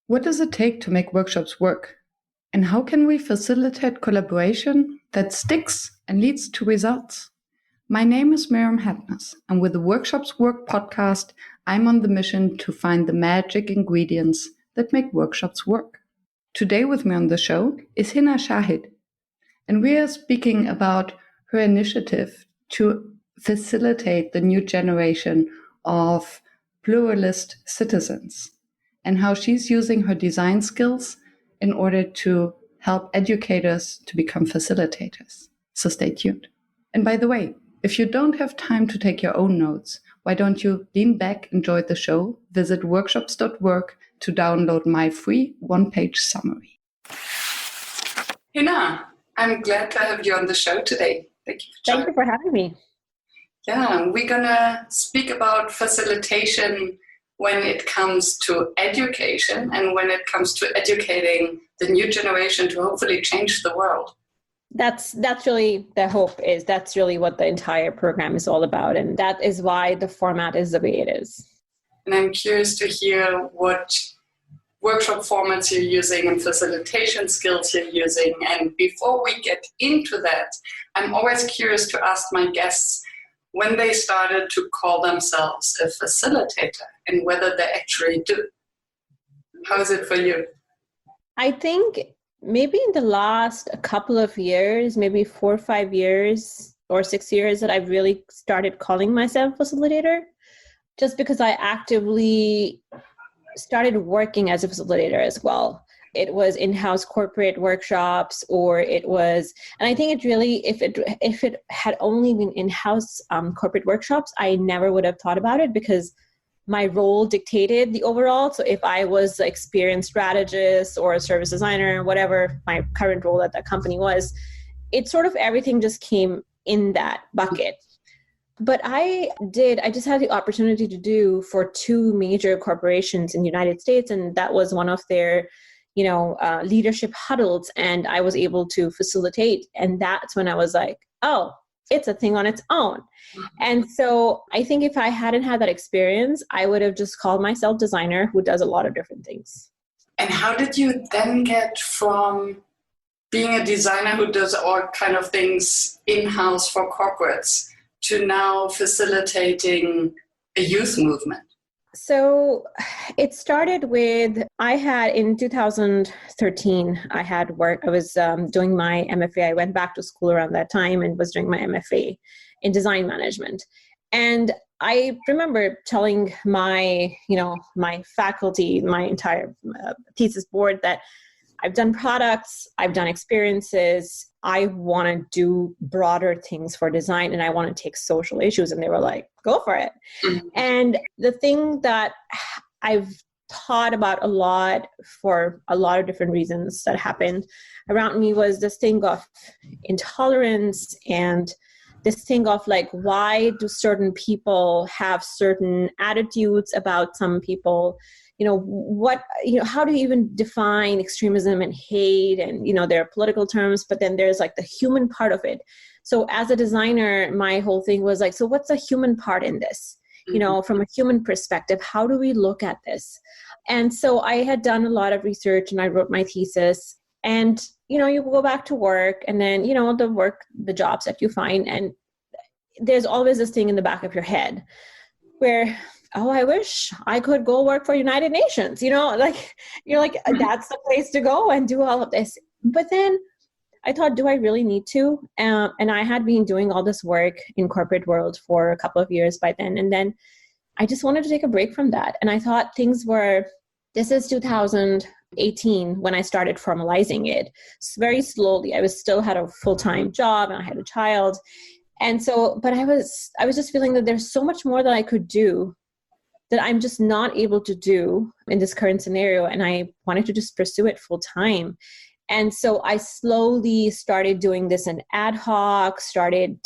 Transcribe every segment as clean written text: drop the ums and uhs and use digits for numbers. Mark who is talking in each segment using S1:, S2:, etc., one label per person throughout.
S1: What does it take to make workshops work? And how can we facilitate collaboration that sticks and leads to results? My name is Miriam Hadness, and with the Workshops Work podcast, I'm on the mission to find the magic ingredients that make workshops work. Today with me on the show is Hina Shahid, and we are speaking about her initiative to facilitate the new generation of pluralist citizens and how she's using her design skills in order to help educators to become facilitators. So stay tuned. And by the way, if you don't have time to take your own notes, why don't you lean back, enjoy the show, visit workshops.work to download my free one-page summary. Hina, I'm glad to have you on the show today.
S2: Thank you for having me.
S1: Yeah, we're going to speak about facilitation when it comes to education and when it comes to educating the new generation to hopefully change the world.
S2: That's really the hope is. That's really what the entire program is all about. And that is why the format is the way it is.
S1: And I'm curious to hear what workshop formats you're using and facilitation skills you're using. And before we get into that, I'm always curious to ask my guests when they started to call themselves a facilitator and whether they actually do. How is it for you?
S2: I think maybe in the last couple of years, maybe 4 or 5 years or 6 years that I've really started calling myself facilitator, just because I actively started working as a facilitator as well. It was in-house corporate workshops, or it was, and I think it really, if it had only been in-house corporate workshops, I never would have thought about it because my role dictated the overall. So if I was an experienced strategist or a service designer, whatever my current role at that company was, it sort of everything just came in that bucket. But I just had the opportunity to do for 2 major corporations in the United States, and that was one of their leadership huddles, and I was able to facilitate. And that's when I was like, oh, it's a thing on its own. And so I think if I hadn't had that experience, I would have just called myself designer who does a lot of different things.
S1: And how did you then get from being a designer who does all kind of things in-house for corporates to now facilitating a youth movement?
S2: So it started with, in 2013, I was doing my MFA. I went back to school around that time and was doing my MFA in design management. And I remember telling my faculty, my entire thesis board that I've done products, I've done experiences, I want to do broader things for design, and I want to take social issues. And they were like, go for it. Mm-hmm. And the thing that I've thought about a lot for a lot of different reasons that happened around me was this thing of intolerance and this thing of like, why do certain people have certain attitudes about some people? How do you even define extremism and hate? And, there are political terms, but then there's like the human part of it. So as a designer, my whole thing was like, so what's the human part in this? Mm-hmm. From a human perspective, how do we look at this? And so I had done a lot of research and I wrote my thesis, and, you go back to work, and then, the jobs that you find, and there's always this thing in the back of your head where, oh, I wish I could go work for United Nations, that's the place to go and do all of this. But then I thought, do I really need to? And I had been doing all this work in corporate world for a couple of years by then. And then I just wanted to take a break from that. And I thought this is 2018 when I started formalizing it. Very slowly. I still had a full-time job and I had a child. And so, but I was just feeling that there's so much more that I could do that I'm just not able to do in this current scenario. And I wanted to just pursue it full time. And so I slowly started doing this in ad hoc, started,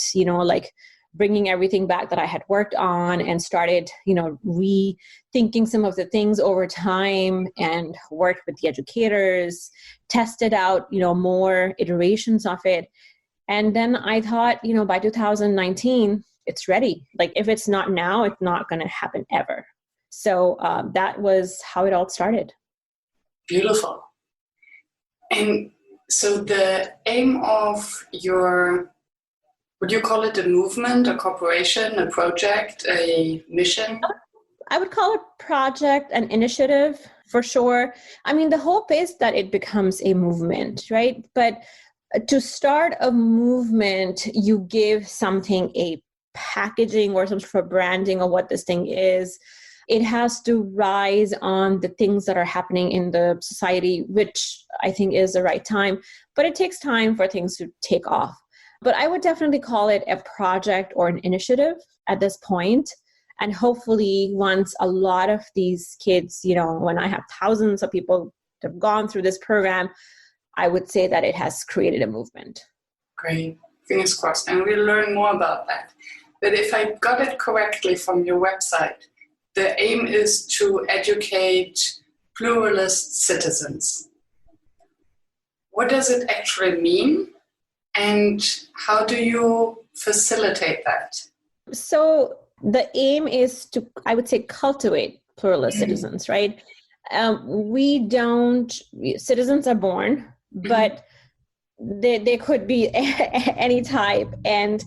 S2: bringing everything back that I had worked on, and started, rethinking some of the things over time, and worked with the educators, tested out, more iterations of it. And then I thought, by 2019, it's ready. Like if it's not now, it's not going to happen ever. So that was how it all started.
S1: Beautiful. And so the aim of your, would you call it a movement, a corporation, a project, a mission?
S2: I would call it project, an initiative for sure. I mean, the hope is that it becomes a movement, right? But to start a movement, you give something a packaging or some sort of branding of what this thing is. It has to rise on the things that are happening in the society, which I think is the right time. But it takes time for things to take off. But I would definitely call it a project or an initiative at this point. And hopefully once a lot of these kids, when I have thousands of people that have gone through this program, I would say that it has created a movement.
S1: Great. Fingers crossed. And we'll learn more about that. But if I got it correctly from your website, the aim is to educate pluralist citizens. What does it actually mean? And how do you facilitate that?
S2: So the aim is to, I would say, cultivate pluralist citizens, right? Citizens are born, but they could be any type. And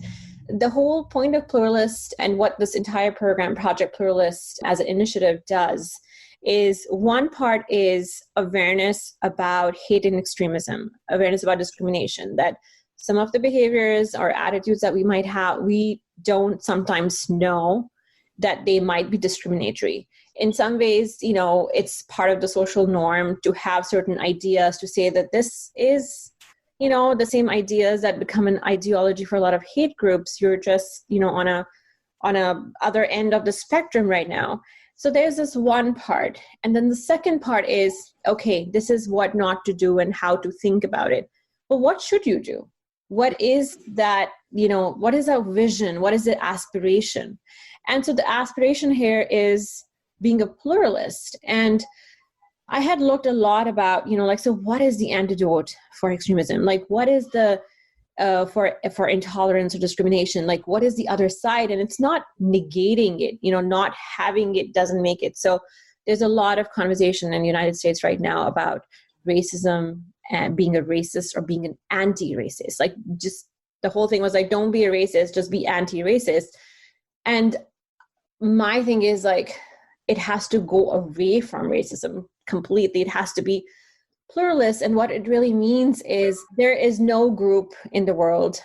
S2: the whole point of Pluralist and what this entire program, Project Pluralist, as an initiative does is one part is awareness about hate and extremism, awareness about discrimination, that some of the behaviors or attitudes that we might have, we don't sometimes know that they might be discriminatory. In some ways, it's part of the social norm to have certain ideas, to say that this is the same ideas that become an ideology for a lot of hate groups. You're just, on a other end of the spectrum right now. So there's this one part. And then the second part is, okay, this is what not to do and how to think about it. But what should you do? What is that, what is our vision? What is the aspiration? And so the aspiration here is being a pluralist. And I had looked a lot about, so what is the antidote for extremism? Like, what is the, for intolerance or discrimination? Like, what is the other side? And it's not negating it, not having it doesn't make it. So there's a lot of conversation in the United States right now about racism and being a racist or being an anti-racist. Like, just the whole thing was like, don't be a racist, just be anti-racist. And my thing is like, it has to go away from racism completely. It has to be pluralist. And what it really means is there is no group in the world,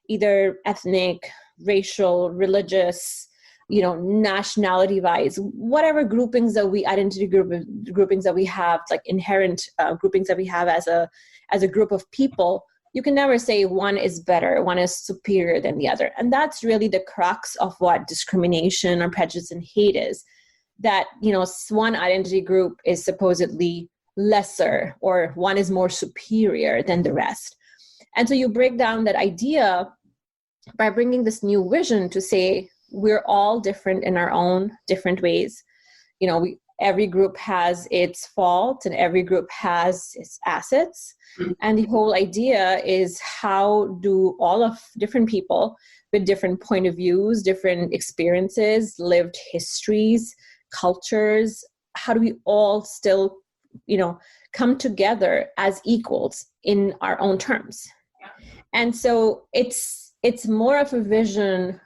S2: either ethnic, racial, religious, nationality wise, whatever groupings that groupings that we have, like inherent groupings that we have as a group of people, you can never say one is better, one is superior than the other. And that's really the crux of what discrimination or prejudice and hate is. That, one identity group is supposedly lesser or one is more superior than the rest. And so you break down that idea by bringing this new vision to say, we're all different in our own different ways. Every group has its faults and every group has its assets. Mm-hmm. And the whole idea is how do all of different people with different point of views, different experiences, lived histories, cultures, how do we all still, come together as equals in our own terms? And so it's more of a vision,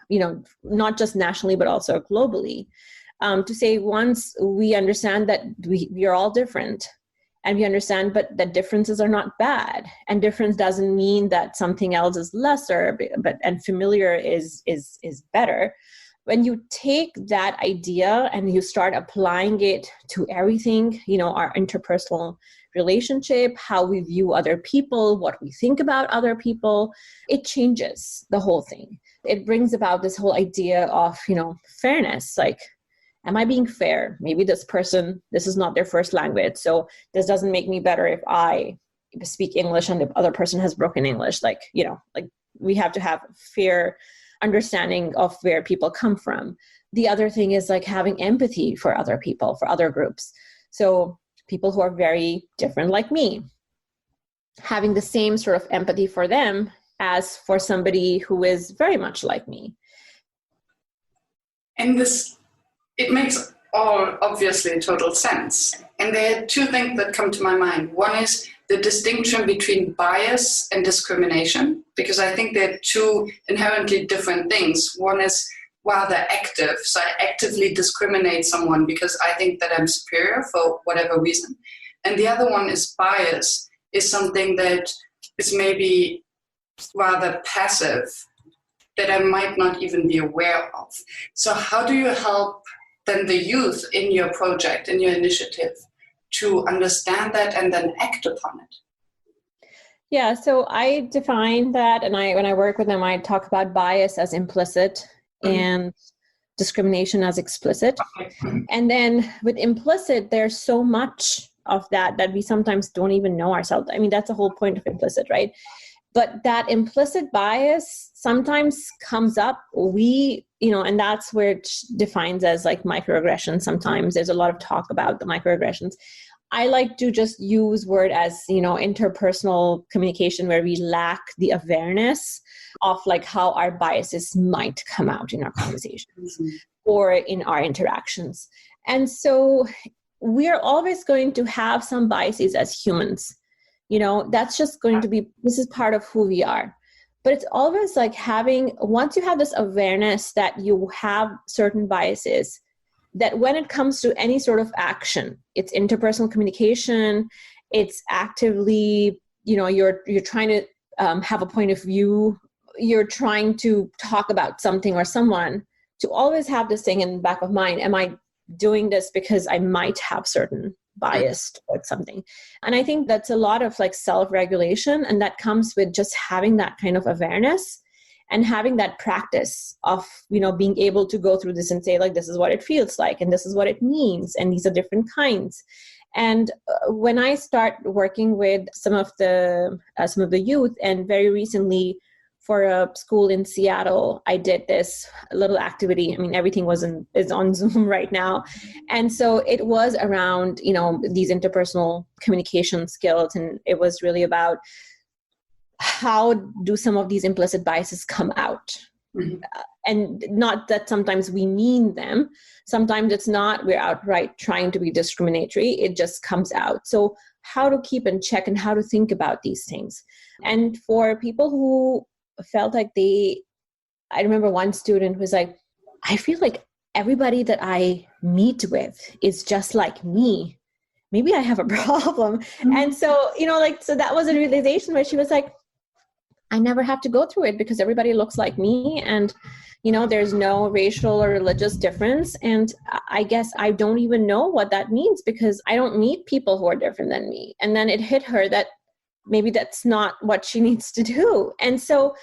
S2: not just nationally, but also globally, to say once we understand that we are all different and we understand, but that differences are not bad. And difference doesn't mean that something else is lesser, and familiar is better. When you take that idea and you start applying it to everything, our interpersonal relationship, how we view other people, what we think about other people, it changes the whole thing. It brings about this whole idea of, fairness. Like, am I being fair? Maybe this person, this is not their first language. So this doesn't make me better if I speak English and the other person has broken English. Like we have to have fair understanding of where people come from. The other thing is like having empathy for other people, for other groups. So people who are very different like me, having the same sort of empathy for them as for somebody who is very much like me.
S1: And it makes all obviously total sense. And there are two things that come to my mind. One is the distinction between bias and discrimination, because I think they're two inherently different things. One is rather active, so I actively discriminate someone because I think that I'm superior for whatever reason. And the other one is bias, is something that is maybe rather passive, that I might not even be aware of. So how do you help then the youth in your project, in your initiative, to understand that and then act upon it?
S2: Yeah, so I define that, and when I work with them, I talk about bias as implicit and discrimination as explicit. And then with implicit, there's so much of that we sometimes don't even know ourselves. I mean, that's the whole point of implicit, right? But that implicit bias sometimes comes up, and that's where it defines as like microaggression. Sometimes there's a lot of talk about the microaggressions. I like to just use word as, interpersonal communication where we lack the awareness of like how our biases might come out in our conversations or in our interactions. And so we're always going to have some biases as humans. That's just going to be, this is part of who we are. But it's always like once you have this awareness that you have certain biases, that when it comes to any sort of action, it's interpersonal communication, it's actively, you're trying to have a point of view, you're trying to talk about something or someone, to always have this thing in the back of mind. Am I doing this because I might have certain bias towards something? And I think that's a lot of like self-regulation, and that comes with just having that kind of awareness and having that practice of, being able to go through this and say, like, this is what it feels like, and this is what it means, and these are different kinds. And when I start working with some of the youth, and very recently for a school in Seattle, I did this little activity. I mean, everything is on Zoom right now. And so it was around, these interpersonal communication skills. And it was really about how do some of these implicit biases come out? And not that sometimes we mean them. Sometimes it's not, we're outright trying to be discriminatory. It just comes out. So how to keep in check and how to think about these things. And for people who felt like I remember one student was like, I feel like everybody that I meet with is just like me. Maybe I have a problem. And so, so that was a realization where she was like, I never have to go through it because everybody looks like me, and, there's no racial or religious difference. And I guess I don't even know what that means because I don't meet people who are different than me. And then it hit her that maybe that's not what she needs to do. And so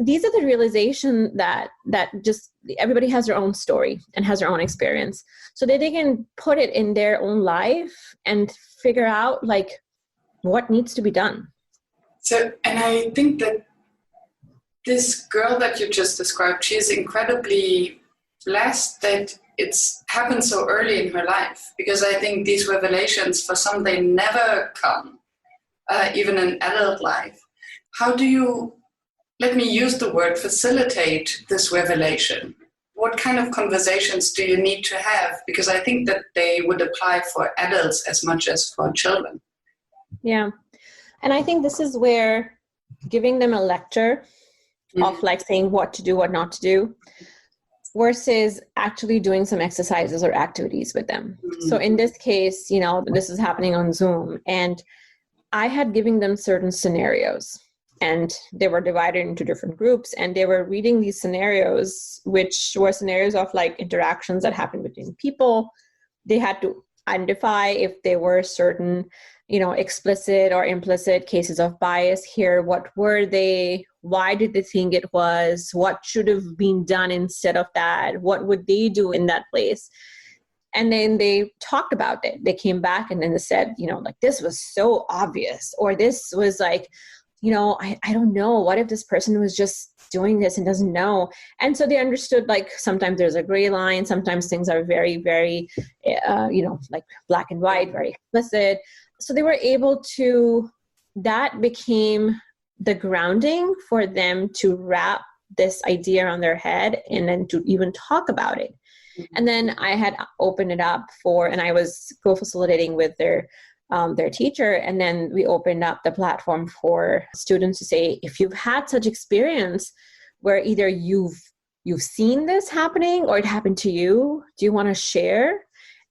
S2: these are the realization that just everybody has their own story and has their own experience, so that they can put it in their own life and figure out like what needs to be done.
S1: So, and I think that this girl that you just described, she is incredibly blessed that it's happened so early in her life, because I think these revelations, for some, they never come, even in adult life. How do you, let me use the word, facilitate this revelation? What kind of conversations do you need to have? Because I think that they would apply for adults as much as for children.
S2: Yeah. And I think this is where giving them a lecture of like saying what to do, what not to do, versus actually doing some exercises or activities with them. So in this case, this is happening on Zoom, and I had given them certain scenarios, and they were divided into different groups, and they were reading these scenarios, which were scenarios of like interactions that happened between people. They had to identify if there were certain, explicit or implicit cases of bias here. What were they? Why did they think it was? What should have been done instead of that? What would they do in that place? And then they talked about it. They came back and then they said, like, this was so obvious, or this was like, I don't know. What if this person was just doing this and doesn't know? And so they understood, like, sometimes there's a gray line. Sometimes things are very, very, like black and white, very explicit. So they were able to, that became the grounding for them to wrap this idea around their head and then to even talk about it. And then I had opened it up and I was co-facilitating with their teacher. And then we opened up the platform for students to say, if you've had such experience where either you've seen this happening or it happened to you, do you want to share?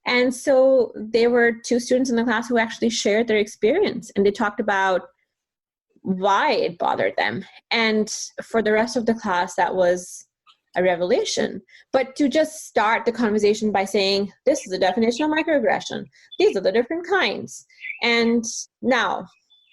S2: And so there were 2 students in the class who actually shared their experience, and they talked about why it bothered them. And for the rest of the class, that was a revelation. But to just start the conversation by saying, this is the definition of microaggression. These are the different kinds. And now,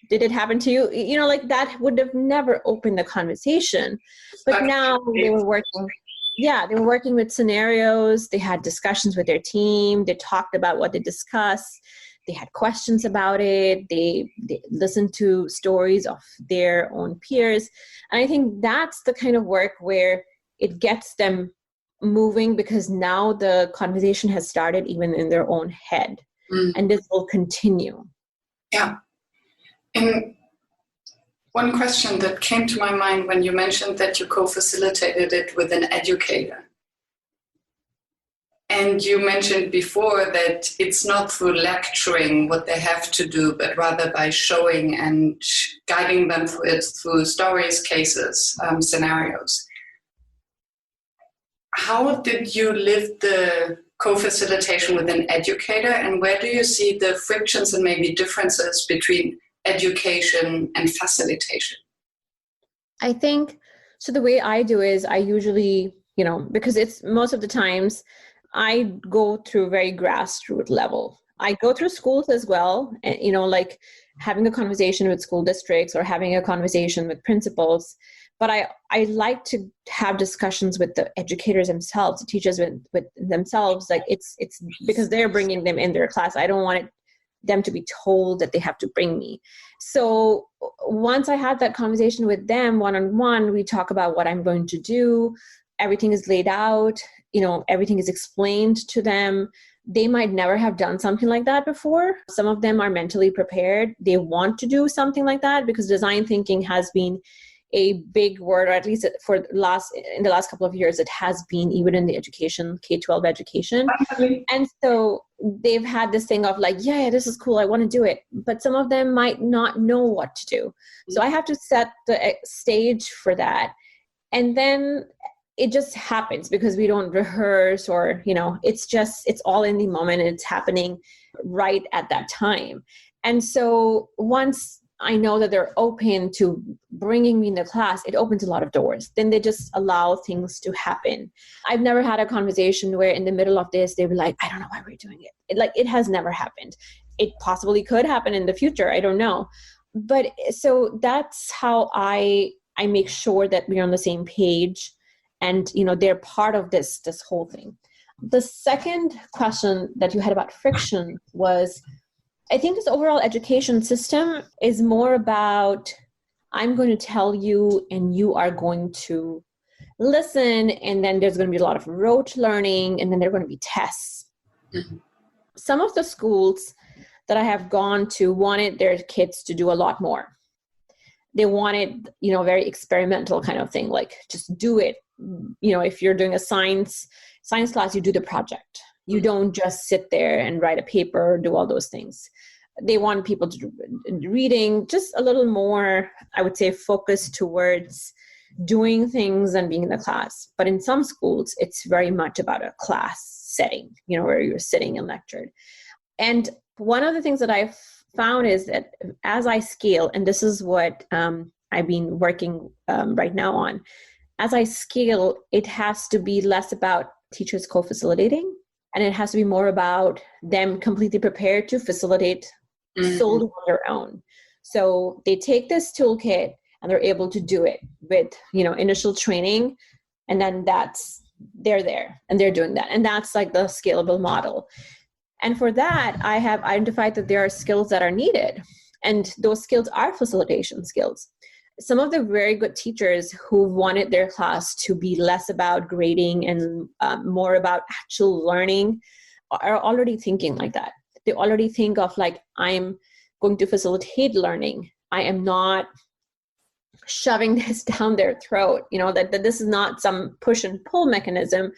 S2: did it happen to you? You know, like that would have never opened the conversation. But now they were working with scenarios. They had discussions with their team. They talked about what they discussed. They had questions about it. They listened to stories of their own peers. And I think that's the kind of work where it gets them moving, because now the conversation has started even in their own head. And this will continue.
S1: Yeah. And one question that came to my mind when you mentioned that you co-facilitated it with an educator. And you mentioned before that it's not through lecturing what they have to do, but rather by showing and guiding them through it, through stories, cases, scenarios. How did you live the co-facilitation with an educator, and where do you see the frictions and maybe differences between education and facilitation?
S2: I think, so the way I do is I usually, because it's most of the times I go through very grassroots level. I go through schools as well, and, like having a conversation with school districts or having a conversation with principals. But I like to have discussions with the educators themselves, the teachers with themselves. Like it's because they're bringing them in their class. I don't want them to be told that they have to bring me. So once I had that conversation with them one-on-one, we talk about what I'm going to do. Everything is laid out, everything is explained to them. They might never have done something like that before. Some of them are mentally prepared. They want to do something like that because design thinking has been a big word, or at least in the last couple of years, it has been even in the education, K-12 education. And so they've had this thing of like, yeah, this is cool, I want to do it. But some of them might not know what to do. So I have to set the stage for that. And then it just happens because we don't rehearse or, it's all in the moment and it's happening right at that time. And so once I know that they're open to bringing me in the class, it opens a lot of doors. Then they just allow things to happen. I've never had a conversation where in the middle of this, they were like, I don't know why we're doing it. It has never happened. It possibly could happen in the future. I don't know. But so that's how I make sure that we're on the same page and, they're part of this whole thing. The second question that you had about friction was, I think this overall education system is more about, I'm going to tell you and you are going to listen, and then there's going to be a lot of rote learning, and then there are going to be tests. Mm-hmm. Some of the schools that I have gone to wanted their kids to do a lot more. They wanted, very experimental kind of thing, like just do it. If you're doing a science class, you do the project. You don't just sit there and write a paper or do all those things. They want people to do reading, just a little more, I would say, focused towards doing things and being in the class. But in some schools, it's very much about a class setting, where you're sitting and lectured. And one of the things that I've found is that as I scale, and this is what I've been working right now on, as I scale, it has to be less about teachers co-facilitating, and it has to be more about them completely prepared to facilitate solely on their own. So they take this toolkit and they're able to do it with, initial training. And then they're there and they're doing that. And that's like the scalable model. And for that, I have identified that there are skills that are needed. And those skills are facilitation skills. Some of the very good teachers who wanted their class to be less about grading and more about actual learning are already thinking like that. They already think of like, I'm going to facilitate learning. I am not shoving this down their throat, that this is not some push and pull mechanism.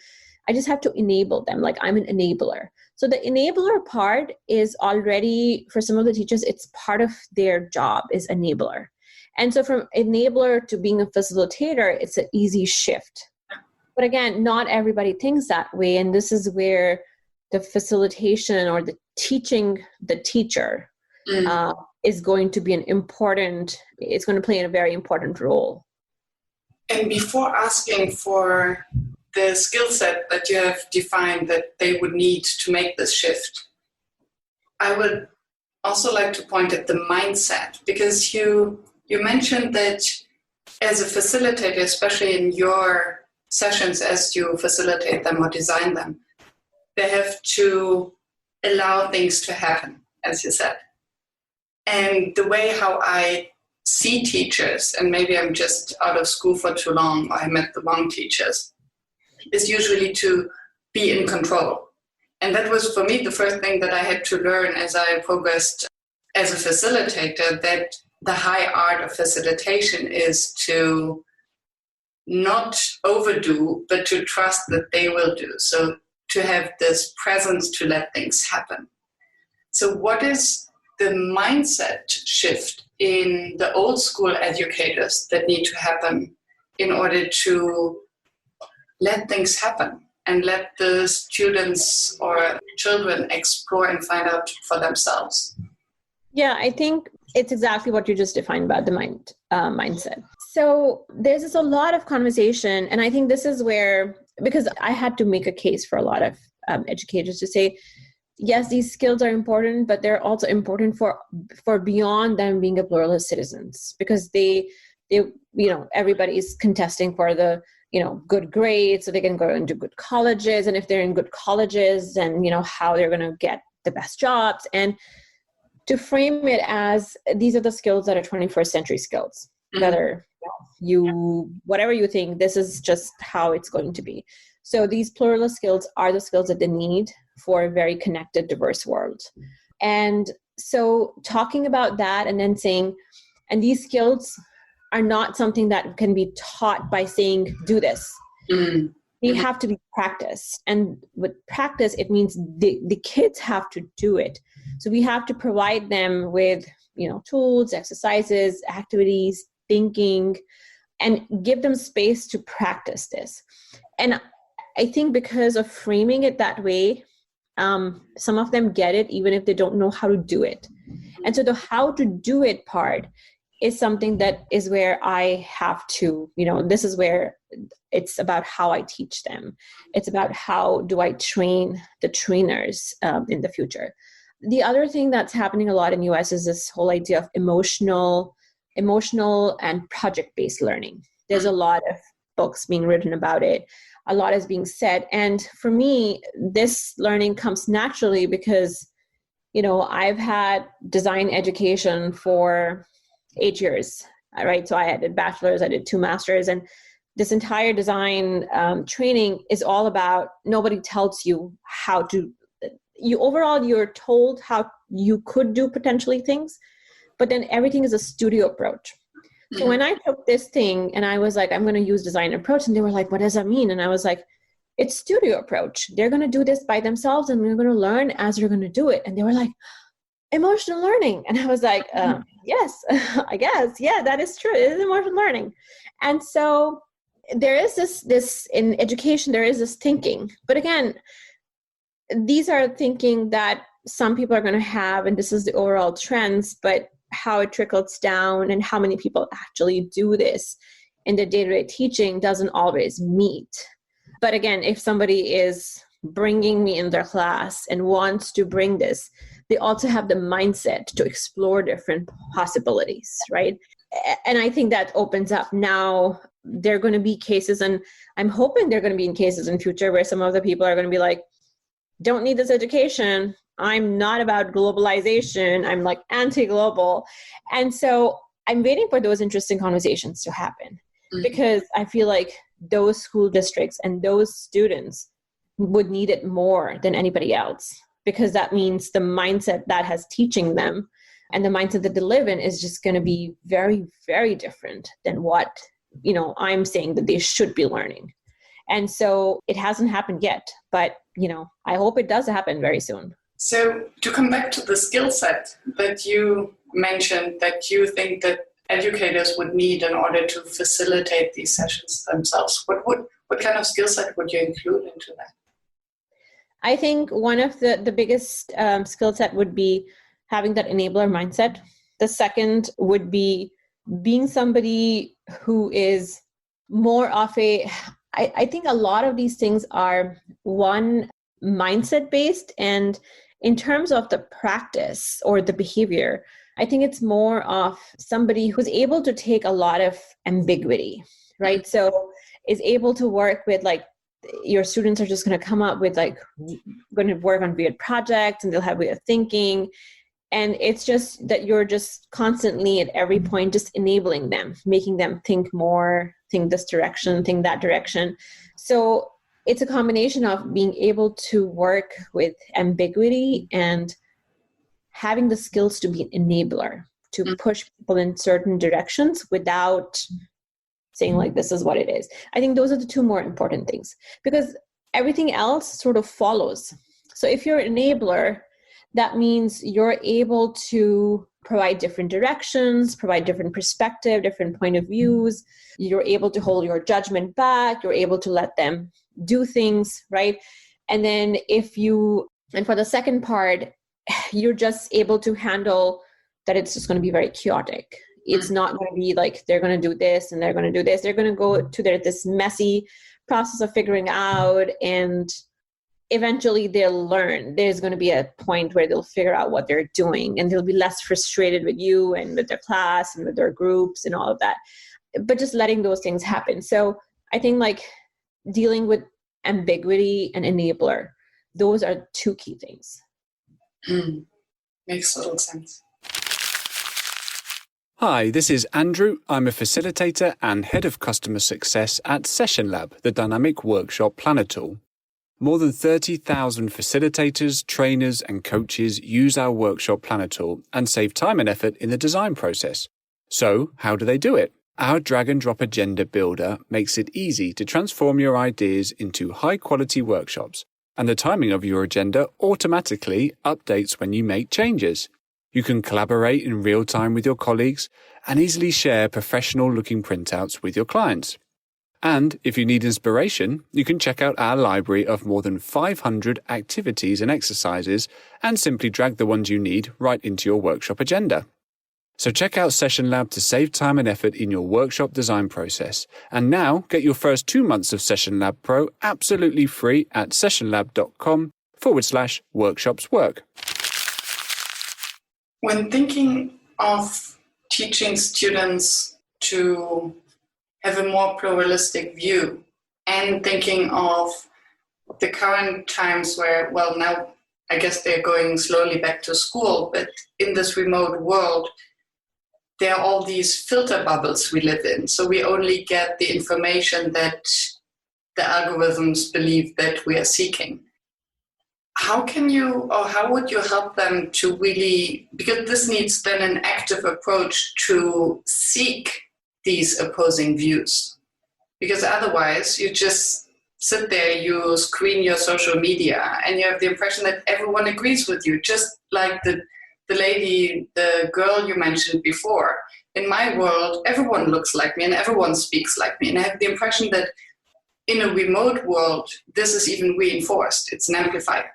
S2: I just have to enable them. Like I'm an enabler. So the enabler part is already, for some of the teachers, it's part of their job is enabler. And so from enabler to being a facilitator, it's an easy shift. But again, not everybody thinks that way. And this is where the facilitation or the teaching the teacher is going to be it's going to play a very important role.
S1: And before asking for the skill set that you have defined that they would need to make this shift, I would also like to point at the mindset, because you mentioned that as a facilitator, especially in your sessions as you facilitate them or design them, they have to allow things to happen, as you said. And the way how I see teachers, and maybe I'm just out of school for too long, or I met the wrong teachers, is usually to be in control. And that was for me the first thing that I had to learn as I progressed as a facilitator, that the high art of facilitation is to not overdo, but to trust that they will do. So to have this presence to let things happen. So what is the mindset shift in the old school educators that need to happen in order to let things happen and let the students or children explore and find out for themselves?
S2: Yeah, I think it's exactly what you just defined about the mindset. So there's a lot of conversation, and I think this is where, because I had to make a case for a lot of educators to say, yes, these skills are important, but they're also important for beyond them being a pluralist citizens, because they everybody is contesting for the good grades so they can go into good colleges, and if they're in good colleges, then how they're going to get the best jobs, and to frame it as these are the skills that are 21st century skills that are whatever you think, this is just how it's going to be. So these pluralist skills are the skills that they need for a very connected, diverse world. And so talking about that and then saying, and these skills are not something that can be taught by saying, do this. Mm-hmm. They have to be practiced. And with practice, it means the kids have to do it. So we have to provide them with, tools, exercises, activities, thinking, and give them space to practice this. And I think because of framing it that way, some of them get it even if they don't know how to do it. And so the how to do it part is something that is where I have to, this is where it's about how I teach them. It's about how do I train the trainers in the future. The other thing that's happening a lot in US is this whole idea of emotional and project-based learning. There's a lot of books being written about it. A lot is being said. And for me, this learning comes naturally because, I've had design education for 8 years, right? So I did bachelor's, I did 2 masters, and this entire design training is all about, nobody tells you how to, you're told how you could do potentially things, but then everything is a studio approach. So when I took this thing and I was like, I'm going to use design approach, and they were like, what does that mean? And I was like, it's studio approach. They're going to do this by themselves and we're going to learn as they're going to do it. And they were like, emotional learning. And I was like, yes, I guess. Yeah, that is true. It is emotional learning. And so there is this in education, there is this thinking. But again, these are thinking that some people are going to have, and this is the overall trends, but how it trickles down and how many people actually do this in the day-to-day teaching doesn't always meet. But again, if somebody is bringing me in their class and wants to bring this, they also have the mindset to explore different possibilities, right? And I think that opens up now. There are going to be cases, and I'm hoping they're going to be in cases in future where some of the people are going to be like, don't need this education. I'm not about globalization. I'm like anti-global. And so I'm waiting for those interesting conversations to happen, because I feel like those school districts and those students would need it more than anybody else, because that means the mindset that has teaching them and the mindset that they live in is just going to be very, very different than what, I'm saying that they should be learning. And so it hasn't happened yet, but I hope it does happen very soon.
S1: So to come back to the skill set that you mentioned that you think that educators would need in order to facilitate these sessions themselves, what kind of skill set would you include into that?
S2: I think one of the biggest skill set would be having that enabler mindset. The second would be being somebody who is more of I think a lot of these things are one, mindset based, and in terms of the practice or the behavior, I think it's more of somebody who's able to take a lot of ambiguity, right? So is able to work with your students are just going to come up with going to work on weird projects and they'll have way of thinking. And it's just that you're just constantly at every point just enabling them, making them think more, think this direction, think that direction. So it's a combination of being able to work with ambiguity and having the skills to be an enabler, to push people in certain directions without saying this is what it is. I think those are the two more important things, because everything else sort of follows. So if you're an enabler, that means you're able to provide different directions, provide different perspective, different point of views. You're able to hold your judgment back. You're able to let them do things, right? And then and for the second part, you're just able to handle that it's just going to be very chaotic. It's not going to be they're going to do this and they're going to do this. They're going to go to this messy process of figuring out, and eventually they'll learn. There's going to be a point where they'll figure out what they're doing, and they'll be less frustrated with you and with their class and with their groups and all of that. But just letting those things happen. So I think dealing with ambiguity and enabler, those are two key things.
S1: Makes total sense.
S3: Hi, this is Andrew. I'm a facilitator and head of customer success at Session Lab, the dynamic workshop planner tool. More than 30,000 facilitators, trainers, and coaches use our workshop planner tool and save time and effort in the design process. So, how do they do it? Our drag-and-drop agenda builder makes it easy to transform your ideas into high-quality workshops, and the timing of your agenda automatically updates when you make changes. You can collaborate in real time with your colleagues and easily share professional-looking printouts with your clients. And if you need inspiration, you can check out our library of more than 500 activities and exercises and simply drag the ones you need right into your workshop agenda. So check out Session Lab to save time and effort in your workshop design process. And now get your first 2 months of Session Lab Pro absolutely free at sessionlab.com/workshopswork.
S1: When thinking of teaching students to have a more pluralistic view and thinking of the current times where, now I guess they're going slowly back to school, but in this remote world, there are all these filter bubbles we live in. So we only get the information that the algorithms believe that we are seeking. How would you help them to really, because this needs then an active approach to seek these opposing views? Because otherwise you just sit there, you screen your social media, and you have the impression that everyone agrees with you, just like the girl you mentioned before. In my world, everyone looks like me and everyone speaks like me. And I have the impression that in a remote world, this is even reinforced. It's an amplifier.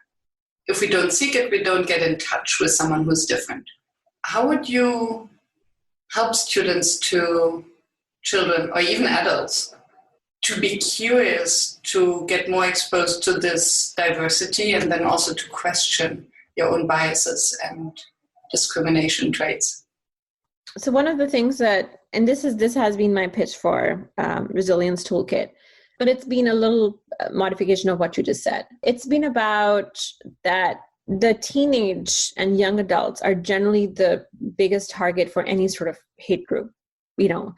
S1: If we don't seek it, we don't get in touch with someone who's different. How would you help children, or even adults, to be curious, to get more exposed to this diversity, and then also to question your own biases and discrimination traits?
S2: So one of the things and this has been my pitch for Resilience Toolkit, but it's been a little modification of what you just said. It's been about that the teenage and young adults are generally the biggest target for any sort of hate group, And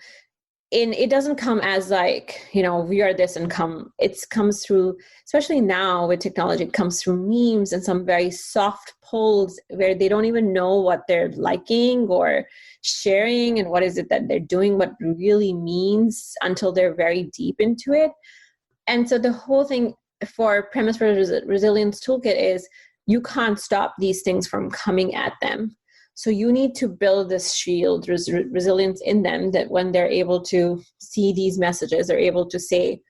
S2: it doesn't come as we are this and come. It comes through, especially now with technology, it comes through memes and some very soft polls where they don't even know what they're liking or sharing and what is it that they're doing, what it really means until they're very deep into it. And so the whole thing for premise for resilience toolkit is you can't stop these things from coming at them. So you need to build this shield, resilience in them, that when they're able to see these messages, they're able to say,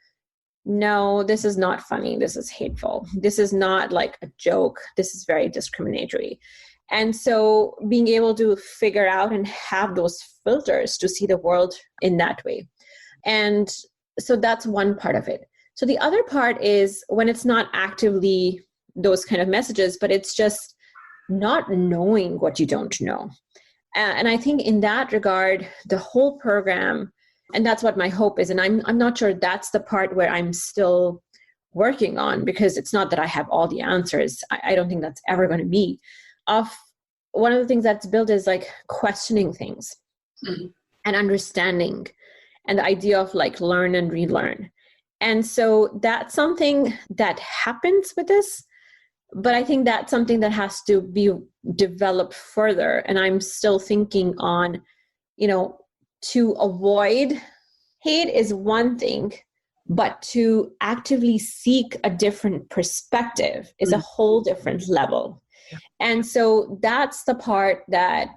S2: no, this is not funny. This is hateful. This is not like a joke. This is very discriminatory. And so being able to figure out and have those filters to see the world in that way. And so that's one part of it. So the other part is when it's not actively those kind of messages, but it's just not knowing what you don't know. And I think in that regard, the whole program, and that's what my hope is. And I'm not sure that's the part where I'm still working on, because it's not that I have all the answers. I don't think that's ever going to be. One of the things that's built is like questioning things and understanding, and the idea of like learn and relearn. And so that's something that happens with this, but I think that's something that has to be developed further. And I'm still thinking on, to avoid hate is one thing, but to actively seek a different perspective is a whole different level. Yeah. And so that's the part that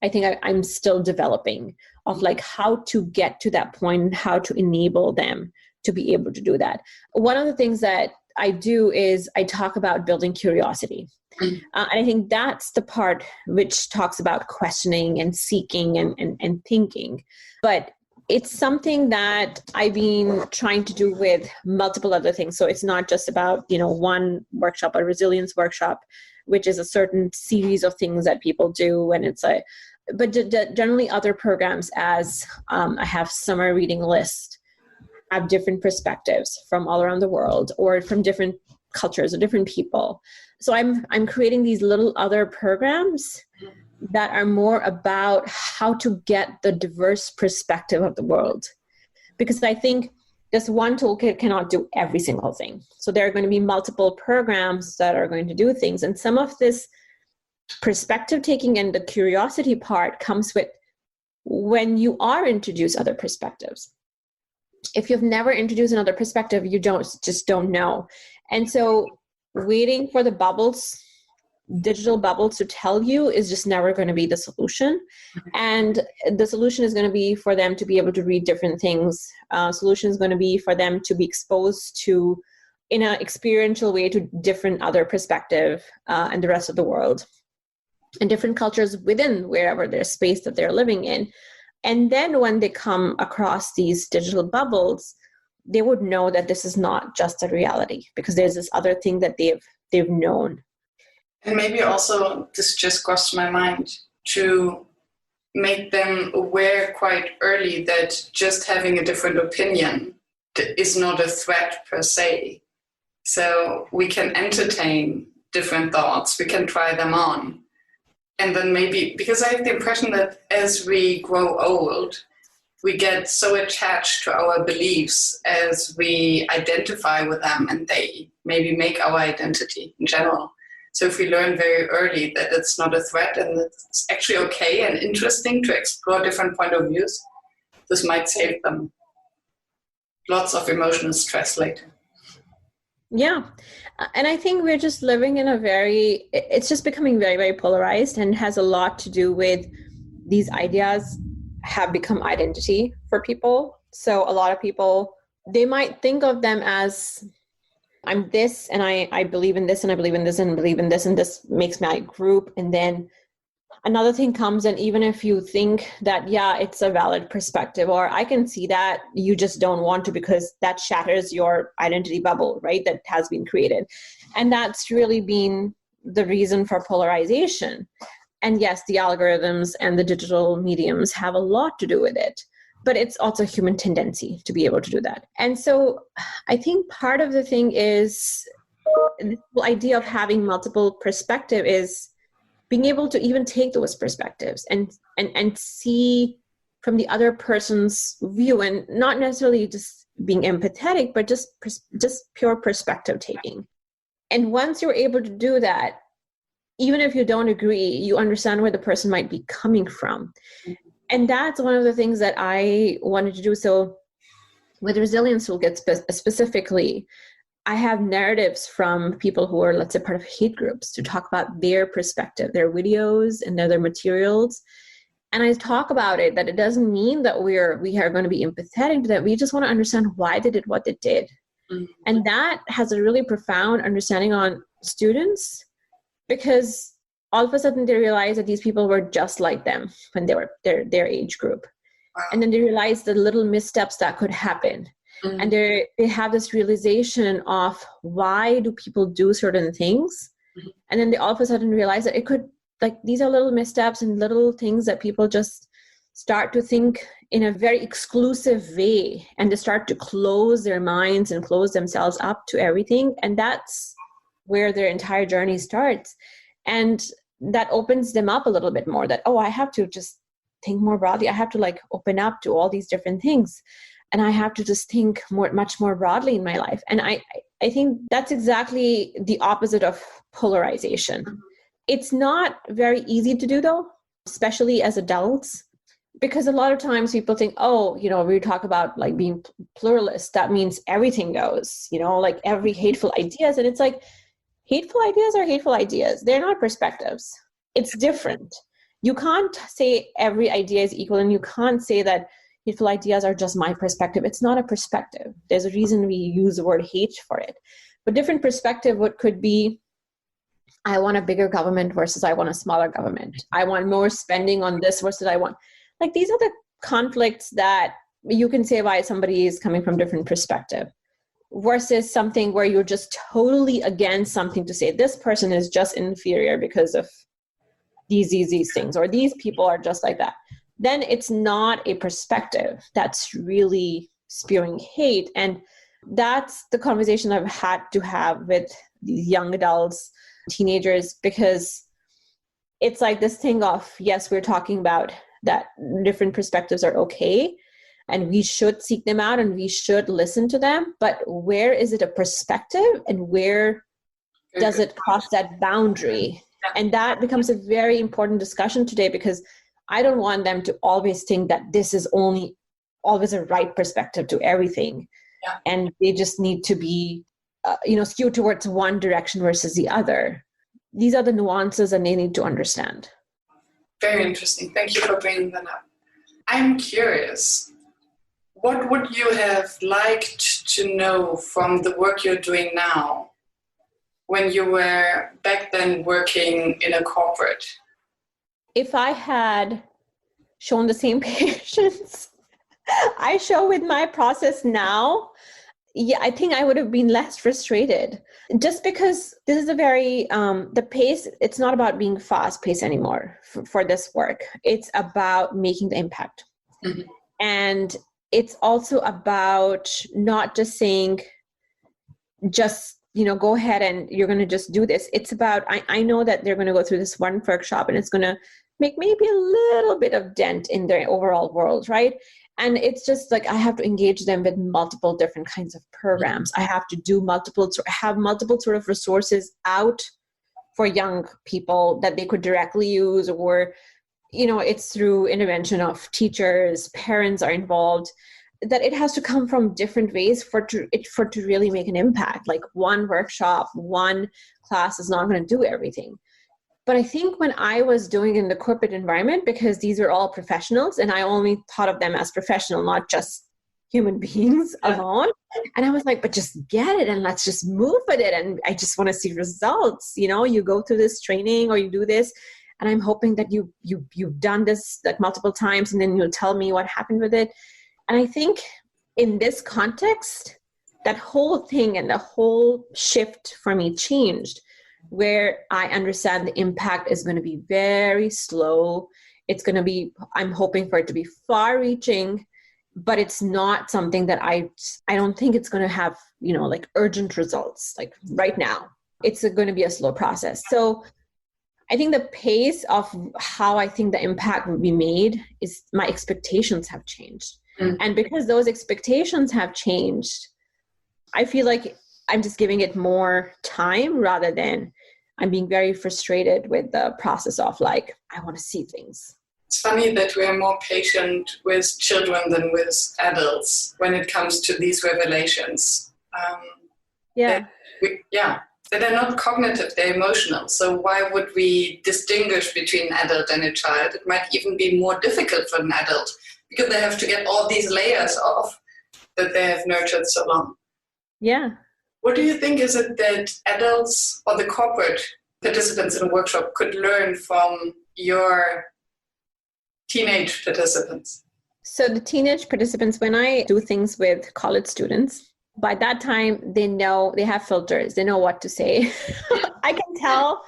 S2: I think I'm still developing, of like how to get to that point and how to enable them to be able to do that. One of the things that I do is I talk about building curiosity. And I think that's the part which talks about questioning and seeking and thinking. But it's something that I've been trying to do with multiple other things. So it's not just about, one workshop, a resilience workshop, which is a certain series of things that people do. And but generally other programs, as I have summer reading list, have different perspectives from all around the world or from different cultures or different people. So I'm creating these little other programs that are more about how to get the diverse perspective of the world. Because I think this one toolkit cannot do every single thing. So there are going to be multiple programs that are going to do things. And some of this perspective taking and the curiosity part comes with when you are introduced other perspectives. If you've never introduced another perspective, you just don't know. And so waiting for the digital bubbles to tell you is just never going to be the solution. And the solution is going to be for them to be able to read different things. Solution is going to be for them to be exposed to, in an experiential way, to different other perspective and the rest of the world and different cultures within wherever their space that they're living in. And then when they come across these digital bubbles, they would know that this is not just a reality, because there's this other thing that they've known.
S1: And maybe also, this just crossed my mind, to make them aware quite early that just having a different opinion is not a threat per se. So we can entertain different thoughts, we can try them on. And then maybe, because I have the impression that as we grow old, we get so attached to our beliefs as we identify with them, and they maybe make our identity in general. So if we learn very early that it's not a threat and it's actually okay and interesting to explore different point of views, this might save them lots of emotional stress later.
S2: Yeah. And I think we're just living in it's just becoming very, very polarized, and has a lot to do with these ideas have become identity for people. So a lot of people, they might think of them as, I'm this, and I believe in this, and I believe in this, and believe in this, and this makes my group. And then another thing comes, and even if you think that, yeah, it's a valid perspective, or I can see that, you just don't want to, because that shatters your identity bubble, right, that has been created. And that's really been the reason for polarization. And yes, the algorithms and the digital mediums have a lot to do with it, but it's also a human tendency to be able to do that. And so I think part of the thing is the whole idea of having multiple perspective is being able to even take those perspectives and see from the other person's view, and not necessarily just being empathetic, but just pure perspective taking. And once you're able to do that, even if you don't agree, you understand where the person might be coming from. And that's one of the things that I wanted to do. So with resilience toolkit specifically, I have narratives from people who are, let's say, part of hate groups to talk about their perspective, their videos and their materials. And I talk about it, that it doesn't mean that we are going to be empathetic, but that we just want to understand why they did what they did. Mm-hmm. And that has a really profound understanding on students, because all of a sudden they realize that these people were just like them when they were their age group. Wow. And then they realize the little missteps that could happen. Mm-hmm. And they have this realization of why do people do certain things. Mm-hmm. And then they all of a sudden realize that it could, like, these are little missteps and little things that people just start to think in a very exclusive way, and they start to close their minds and close themselves up to everything. And that's where their entire journey starts. And that opens them up a little bit more, that, oh, I have to just think more broadly. I have to like open up to all these different things. And I have to just think much more broadly in my life. And I think that's exactly the opposite of polarization. Mm-hmm. It's not very easy to do, though, especially as adults, because a lot of times people think, oh, we talk about like being pluralist. That means everything goes, like every hateful ideas. And it's like, hateful ideas are hateful ideas. They're not perspectives. It's different. You can't say every idea is equal, and you can't say that hateful ideas are just my perspective. It's not a perspective. There's a reason we use the word hate for it. But different perspective, what could be, I want a bigger government versus I want a smaller government. I want more spending on this versus I want, like, these are the conflicts that you can say why somebody is coming from different perspective, versus something where you're just totally against something to say this person is just inferior because of these things, or these people are just like that. Then it's not a perspective. That's really spewing hate. And that's the conversation I've had to have with these young adults, teenagers, because it's like this thing of, yes, we're talking about that different perspectives are okay, and we should seek them out and we should listen to them. But where is it a perspective, and where does it cross that boundary? And that becomes a very important discussion today, because I don't want them to always think that this is always a right perspective to everything. Yeah. And they just need to be, skewed towards one direction versus the other. These are the nuances and they need to understand.
S1: Very interesting. Thank you for bringing that up. I'm curious, what would you have liked to know from the work you're doing now when you were back then working in a corporate?
S2: If I had shown the same patience I show with my process now, I think I would have been less frustrated, just because this is a very, the pace, it's not about being fast paced anymore for this work. It's about making the impact. Mm-hmm. And it's also about not just saying, go ahead and you're going to just do this. It's about, I know that they're going to go through this one workshop and it's going to make maybe a little bit of dent in their overall world, right? And it's just like, I have to engage them with multiple different kinds of programs. I have to do multiple sort of resources out for young people that they could directly use, or, it's through intervention of teachers, parents are involved, that it has to come from different ways for it to really make an impact. Like one workshop, one class is not going to do everything. But I think when I was doing in the corporate environment, because these are all professionals and I only thought of them as professional, not just human beings alone. And I was like, but just get it and let's just move with it. And I just want to see results. You go through this training or you do this, and I'm hoping that you've done this like multiple times, and then you'll tell me what happened with it. And I think in this context, that whole thing and the whole shift for me changed, where I understand the impact is going to be very slow. It's going to be, I'm hoping for it to be far reaching, but it's not something that I don't think it's going to have, like urgent results, like right now. It's going to be a slow process. So I think the pace of how I think the impact will be made is, my expectations have changed. Mm-hmm. And because those expectations have changed, I feel like I'm just giving it more time rather than I'm being very frustrated with the process of like, I want to see things.
S1: It's funny that we're more patient with children than with adults when it comes to these revelations. That are not cognitive, they're emotional. So why would we distinguish between an adult and a child? It might even be more difficult for an adult because they have to get all these layers off that they have nurtured so long.
S2: Yeah.
S1: What do you think is it that adults or the corporate participants in a workshop could learn from your teenage participants?
S2: So the teenage participants, when I do things with college students, by that time, they know, they have filters. They know what to say. I can tell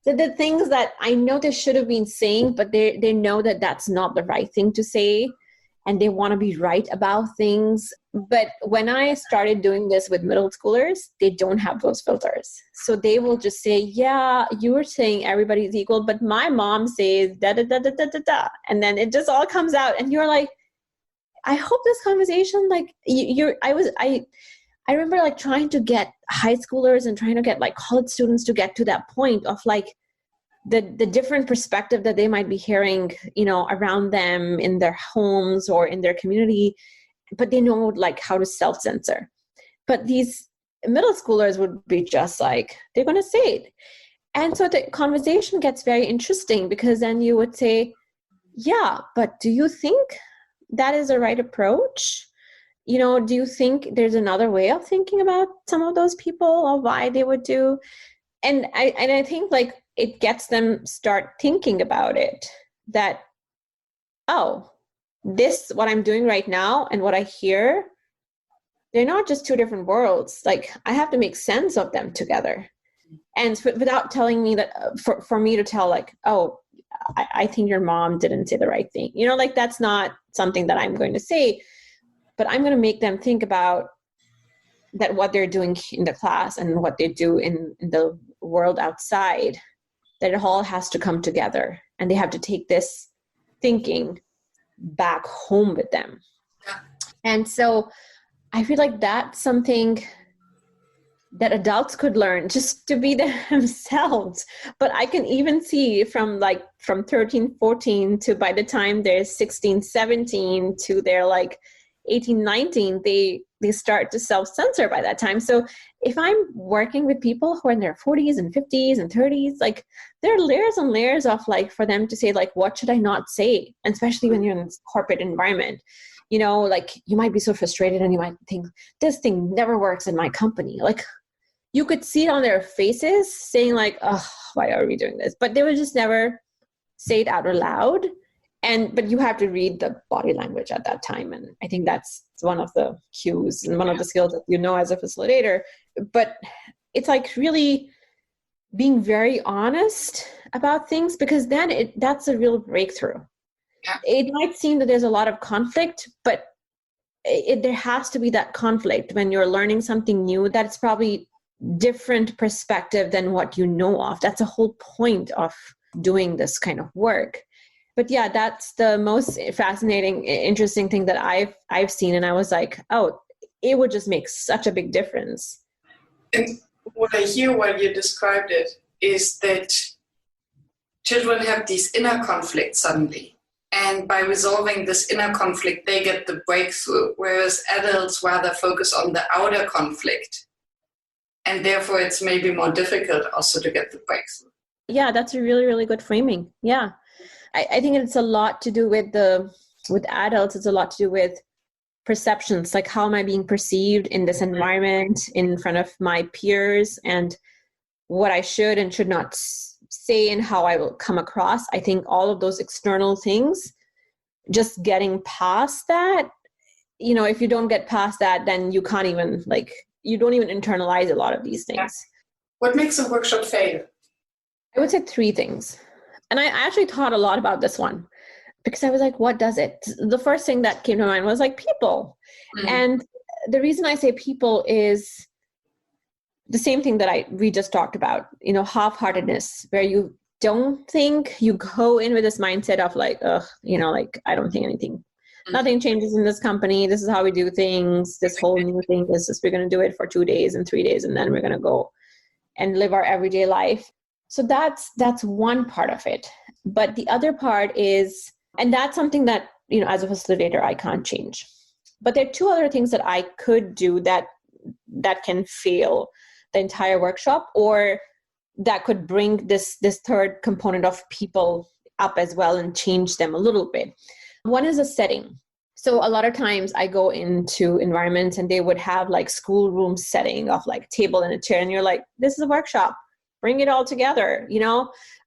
S2: that the things that I know they should have been saying, but they know that that's not the right thing to say. And they want to be right about things. But when I started doing this with middle schoolers, they don't have those filters. So they will just say, yeah, you were saying everybody's equal, but my mom says da da da da da da da. And then it just all comes out. And you're like, I hope this conversation, like I remember like trying to get high schoolers and trying to get like college students to get to that point of like the different perspective that they might be hearing, around them in their homes or in their community, but they know like how to self-censor. But these middle schoolers would be just like, they're going to say it. And so the conversation gets very interesting because then you would say, yeah, but do you think that is the right approach? Do you think there's another way of thinking about some of those people or why they would do? And I think like it gets them start thinking about it that, oh, this, what I'm doing right now and what I hear, they're not just two different worlds. Like I have to make sense of them together. And without telling me that for me to tell like, oh, I think your mom didn't say the right thing. Like that's not something that I'm going to say. But I'm going to make them think about that what they're doing in the class and what they do in the world outside, that it all has to come together. And they have to take this thinking back home with them. And so I feel like that's something that adults could learn just to be themselves. But I can even see from 13, 14 to by the time they're 16, 17 to they're like 18, 19, they start to self-censor by that time. So if I'm working with people who are in their 40s and 50s and 30s, like there are layers and layers of like for them to say like, what should I not say? And especially when you're in this corporate environment, like you might be so frustrated and you might think this thing never works in my company. Like you could see it on their faces saying like, oh, why are we doing this? But they would just never say it out loud. But you have to read the body language at that time. And I think that's one of the cues and one of the skills that as a facilitator. But it's like really being very honest about things because then that's a real breakthrough. Yeah. It might seem that there's a lot of conflict, but there has to be that conflict when you're learning something new that's probably different perspective than what you know of. That's the whole point of doing this kind of work. But yeah, that's the most fascinating, interesting thing that I've seen. And I was like, oh, it would just make such a big difference.
S1: And what I hear while you described it is that children have these inner conflicts suddenly. And by resolving this inner conflict, they get the breakthrough, whereas adults rather focus on the outer conflict. And therefore, it's maybe more difficult also to get the breakthrough.
S2: Yeah, that's a really, really good framing. Yeah. I think it's a lot to do with adults. It's a lot to do with perceptions, like how am I being perceived in this environment in front of my peers and what I should and should not say and how I will come across. I think all of those external things, just getting past that, if you don't get past that, then you can't even you don't even internalize a lot of these things.
S1: What makes a workshop fail?
S2: I would say 3 things. And I actually thought a lot about this one because I was like, what does it? The first thing that came to mind was like people. Mm-hmm. And the reason I say people is the same thing that we just talked about, half-heartedness, where you don't think, you go in with this mindset of like, I don't think anything, nothing changes in this company. This is how we do things. This whole new thing is just, we're going to do it for 2 days and 3 days, and then we're going to go and live our everyday life. So that's one part of it. But the other part is And that's something that, as a facilitator, I can't change. But there are two other things that I could do that can fail the entire workshop, or that could bring this third component of people up as well and change them a little bit. One is a setting. So a lot of times I go into environments and they would have like schoolroom setting of like table and a chair, and you're like, this is a workshop, bring it all together,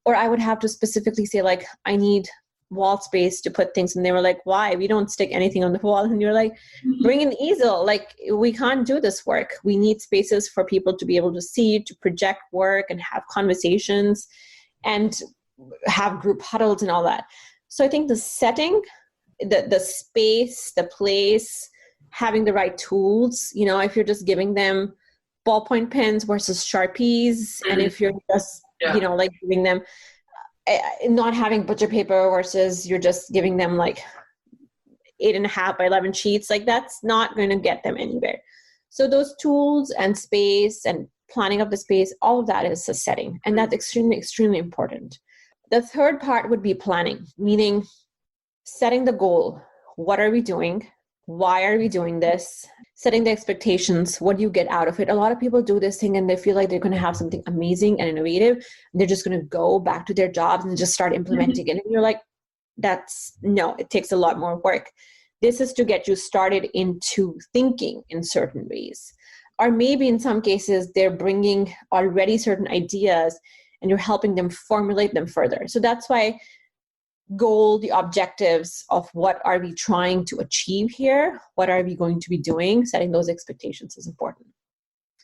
S2: Or I would have to specifically say like, I need wall space to put things. And they were like, why? We don't stick anything on the wall. And you're like, bring an easel. Like, we can't do this work. We need spaces for people to be able to see, to project work and have conversations and have group huddles and all that. So I think the setting, the space, the place, having the right tools, if you're just giving them ballpoint pens versus Sharpies, and if you're just, like giving them, not having butcher paper versus you're just giving them like 8.5 by 11 sheets, like that's not going to get them anywhere. So those tools and space and planning of the space, all of that is a setting. And that's extremely, extremely important. The third part would be planning, meaning setting the goal. What are we doing? Why are we doing this? Setting the expectations. What do you get out of it? A lot of people do this thing and they feel like they're going to have something amazing and innovative. And they're just going to go back to their jobs and just start implementing it. And you're like, no, it takes a lot more work. This is to get you started into thinking in certain ways. Or maybe in some cases, they're bringing already certain ideas and you're helping them formulate them further. So that's why goal, the objectives of what are we trying to achieve here? What are we going to be doing? Setting those expectations is important.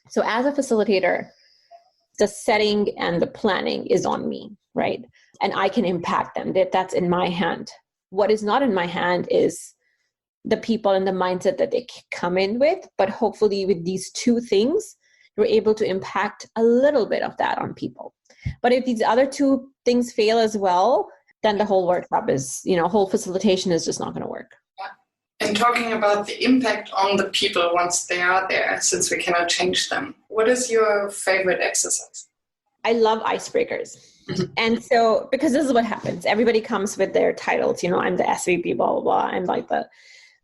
S2: So as a facilitator, the setting and the planning is on me, right? And I can impact them. That's in my hand. What is not in my hand is the people and the mindset that they come in with. But hopefully with these two things, you're able to impact a little bit of that on people. But if these other two things fail as well, then the whole workshop is, whole facilitation is just not going to work.
S1: Yeah. And talking about the impact on the people once they are there, since we cannot change them, what is your favorite exercise?
S2: I love icebreakers. Mm-hmm. And so, because this is what happens, everybody comes with their titles, I'm the SVP, blah, blah, blah. I'm like the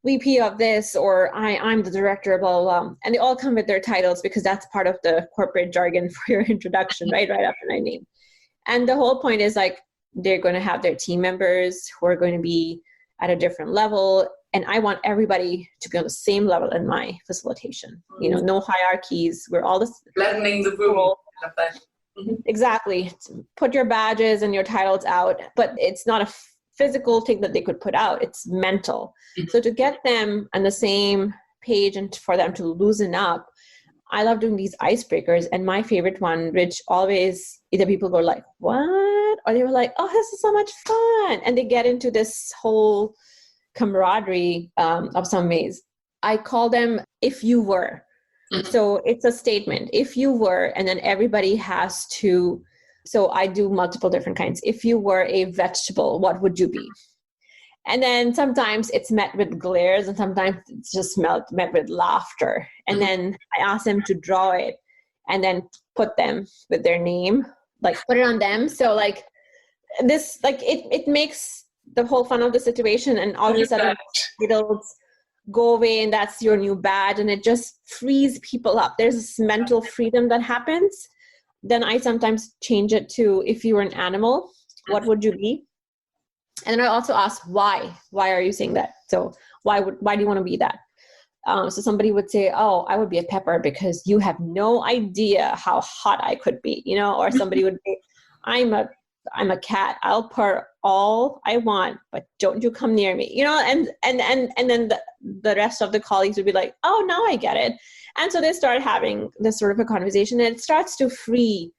S2: VP of this, or I'm the director, blah, blah, blah. And they all come with their titles because that's part of the corporate jargon for your introduction, right after my name. And the whole point is like, they're going to have their team members who are going to be at a different level. And I want everybody to be on the same level in my facilitation. No hierarchies. We're all this
S1: flattening the room.
S2: Mm-hmm. Exactly. Put your badges and your titles out, but it's not a physical thing that they could put out. It's mental. Mm-hmm. So to get them on the same page and for them to loosen up, I love doing these icebreakers. And my favorite one, which always either people go like, what? Or they were like, oh, this is so much fun. And they get into this whole camaraderie of some ways. I call them if you were. Mm-hmm. So it's a statement. If you were, and then everybody has to, so I do multiple different kinds. If you were a vegetable, what would you be? And then sometimes it's met with glares and sometimes it's just met with laughter. And then I ask them to draw it and then put them with their name, like put it on them. So like this, like it makes the whole fun of the situation, and all of a sudden it'll go away and that's your new badge, and it just frees people up. There's this mental freedom that happens. Then I sometimes change it to, if you were an animal, what would you be? And then I also ask why. Why are you saying that? So why do you want to be that? So somebody would say, oh, I would be a pepper because you have no idea how hot I could be, or somebody would say, I'm a cat. I'll purr all I want, but don't you come near me, and then the rest of the colleagues would be like, oh, now I get it. And so they start having this sort of a conversation, and it starts to free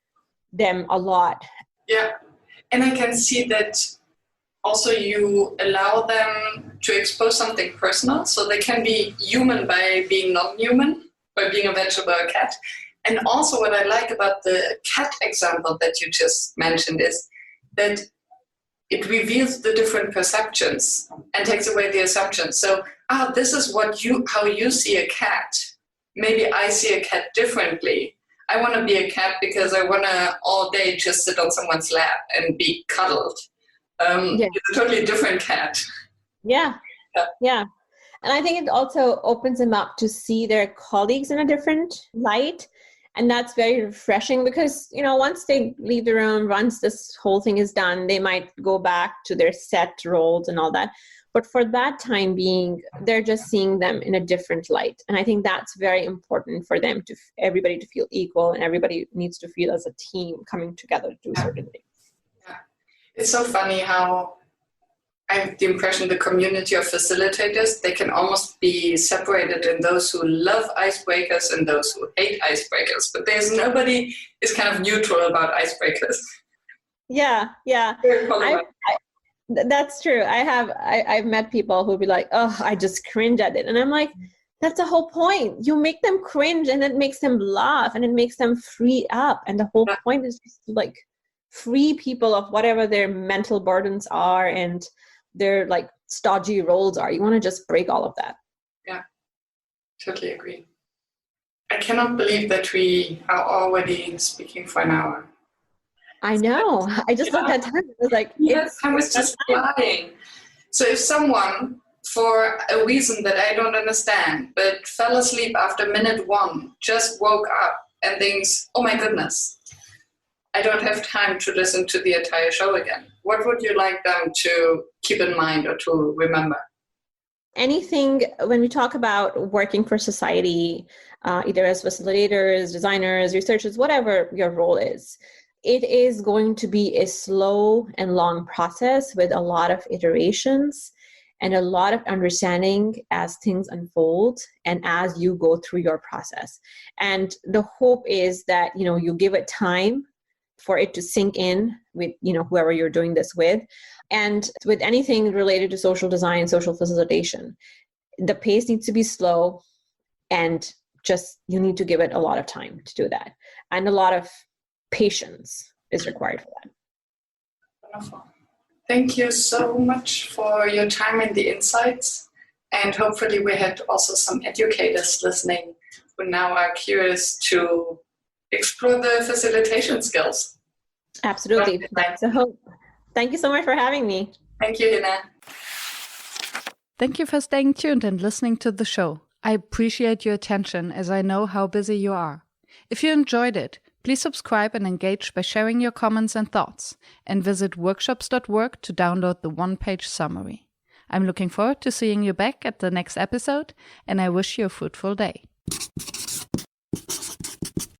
S2: them a lot.
S1: Yeah. And I can see that also you allow them to expose something personal, so they can be human by being non-human, by being a vegetable or a cat. And also what I like about the cat example that you just mentioned is that it reveals the different perceptions and takes away the assumptions. So, this is how you see a cat. Maybe I see a cat differently. I want to be a cat because I want to all day just sit on someone's lap and be cuddled. It's a totally different cat.
S2: Yeah. And I think it also opens them up to see their colleagues in a different light. And that's very refreshing because, once they leave the room, once this whole thing is done, they might go back to their set roles and all that. But for that time being, they're just seeing them in a different light. And I think that's very important for them everybody to feel equal, and everybody needs to feel as a team coming together to do certain things.
S1: Yeah. It's so funny how I have the impression the community of facilitators, they can almost be separated in those who love icebreakers and those who hate icebreakers. But there's nobody is kind of neutral about icebreakers.
S2: Yeah. That's true. I've met people who'll be like, oh, I just cringe at it. And I'm like, that's the whole point. You make them cringe and it makes them laugh and it makes them free up. And the whole point is just to like free people of whatever their mental burdens are and their like stodgy roles are. You want to just break all of that.
S1: Yeah, totally agree. I cannot believe that we are already speaking for an hour.
S2: I know. I just looked at time. I was like,
S1: time was just flying. So if someone, for a reason that I don't understand, but fell asleep after minute 1, just woke up and thinks, oh my goodness, I don't have time to listen to the entire show again, what would you like them to keep in mind or to remember?
S2: Anything when we talk about working for society, either as facilitators, designers, researchers, whatever your role is, it is going to be a slow and long process with a lot of iterations and a lot of understanding as things unfold and as you go through your process. And the hope is that, you give it time for it to sink in with, whoever you're doing this with. And with anything related to social design, social facilitation, the pace needs to be slow and just, you need to give it a lot of time to do that. And a lot of patience is required for that.
S1: Wonderful. Thank you so much for your time and the insights. And hopefully we had also some educators listening who now are curious to explore the facilitation skills.
S2: Absolutely. That's a hope. Thank you so much for having me.
S1: Thank you, Hina.
S4: Thank you for staying tuned and listening to the show. I appreciate your attention as I know how busy you are. If you enjoyed it, please subscribe and engage by sharing your comments and thoughts, and visit workshops.work to download the one-page summary. I'm looking forward to seeing you back at the next episode, and I wish you a fruitful day.